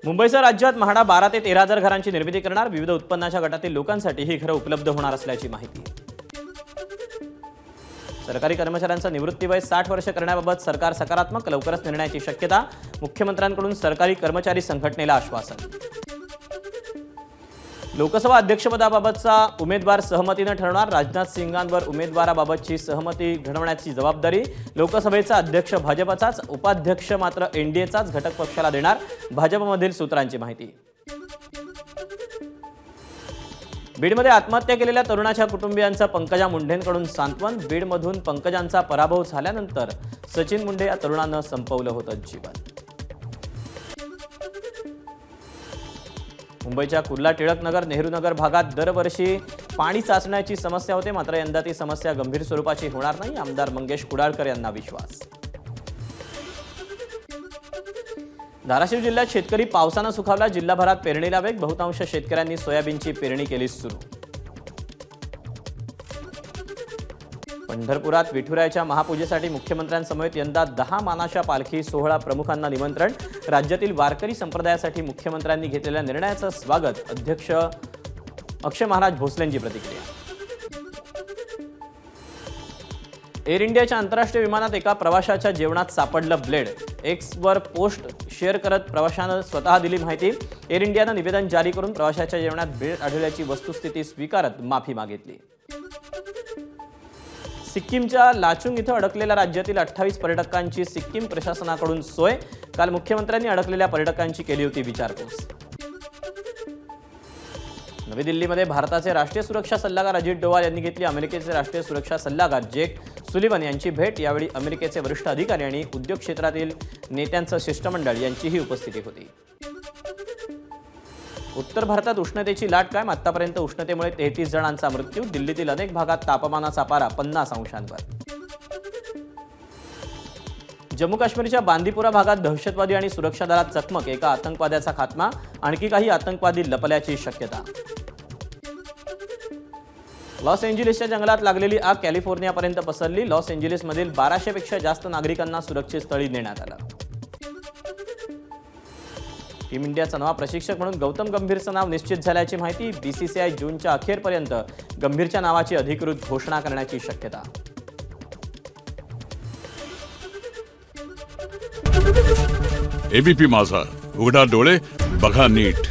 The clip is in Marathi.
मुंबईसह राज्यात म्हाडा 12 ते 13,000 घरांची निर्मिती करणार। विविध उत्पन्नाच्या गटातील लोकांसाठी ही घरे उपलब्ध होणार असल्याची माहिती। सरकारी कर्मचाऱ्यांचं निवृत्ती वय 60 वर्ष करण्याबाबत सरकार सकारात्मक, लवकरच निर्णयाची शक्यता। मुख्यमंत्र्यांकडून सरकारी कर्मचारी संघटनेला आश्वासन। लोकसभा अध्यक्षपदाबाबतचा उमेदवार सहमतीने ठरवणार। राजनाथ सिंगांवर उमेदवाराबाबतची सहमती घडवण्याची जबाबदारी। लोकसभेचा अध्यक्ष भाजपचाच, उपाध्यक्ष मात्र एनडीएचाच घटक पक्षाला देणार। भाजपमधील सूत्रांची माहिती। बीडमध्ये आत्महत्या केलेल्या तरुणाच्या कुटुंबियांचं पंकजा मुंडेंकडून सांत्वन। बीडमधून पंकजांचा पराभव झाल्यानंतर सचिन मुंडे या तरुणानं संपवलं होतं जीवन। मुंबईच्या कुर्ला टिळकनगर, नेहरूनगर भागात दरवर्षी पाणी साचण्याची समस्या होते, मात्र यंदा ती समस्या गंभीर स्वरूपाची होणार नाही। आमदार मंगेश कुडाळकर यांना विश्वास। धाराशिव जिल्ह्यात शेतकरी पावसानं सुखावला। जिल्हाभरात पेरणीला वेग। बहुतांश शेतकऱ्यांनी सोयाबीनची पेरणी केली सुरू। पंढरपुरात विठुरायाच्या महापूजेसाठी मुख्यमंत्र्यांसमवेत यंदा 10 मानाच्या पालखी सोहळा प्रमुखांना निमंत्रण। राज्यातील वारकरी संप्रदायासाठी मुख्यमंत्र्यांनी घेतलेल्या निर्णयाचं स्वागत। अध्यक्ष अक्षय महाराज भोसलेंची प्रतिक्रिया। एअर इंडियाच्या आंतरराष्ट्रीय विमानात एका प्रवाशाच्या जेवणात सापडलं ब्लेड। एक्सवर पोस्ट शेअर करत प्रवाशानं स्वतः दिली माहिती। एअर इंडियानं निवेदन जारी करून प्रवाशाच्या जेवणात ब्लेड आढळल्याची वस्तुस्थिती स्वीकारत माफी मागितली। सिक्कीमच्या लाचुंग इथं अडकलेल्या राज्यातील 28 पर्यटकांची सिक्कीम प्रशासनाकडून सोय। काल मुख्यमंत्र्यांनी अडकलेल्या पर्यटकांची केली होती विचारपूस। नवी दिल्लीमध्ये भारताचे राष्ट्रीय सुरक्षा सल्लागार अजित डोवाल यांनी घेतली अमेरिकेचे राष्ट्रीय सुरक्षा सल्लागार जेक सुलिवन यांची भेट। यावेळी अमेरिकेचे वरिष्ठ अधिकारी आणि उद्योग क्षेत्रातील नेत्यांचं शिष्टमंडळ यांचीही उपस्थिती होती। उत्तर भारतात उष्णतेची लाट कायम। आतापर्यंत उष्णतेमुळे 33 जणांचा मृत्यू। दिल्लीतील अनेक भागात तापमानाचा पारा 50 अंशांवर। जम्मू काश्मीरच्या बांदीपुरा भागात दहशतवादी आणि सुरक्षा दलात चकमक। एका आतंकवाद्याचा खात्मा। आणखी काही आतंकवादी लपल्याची शक्यता। लॉस एंजेलिसच्या जंगलात लागलेली आग कॅलिफोर्नियापर्यंत पसरली। लॉस एंजेलिसमधील 1200 पेक्षा जास्त नागरिकांना सुरक्षित स्थळी नेण्यात आलं। टीम इंडियाचा नवा प्रशिक्षक म्हणून गौतम गंभीरचं नाव निश्चित झाल्याची माहिती। बीसीसीआय जूनच्या अखेरपर्यंत गंभीरच्या नावाची अधिकृत घोषणा करण्याची शक्यता। एबीपी माझा, उघडा डोळे बघा नीट।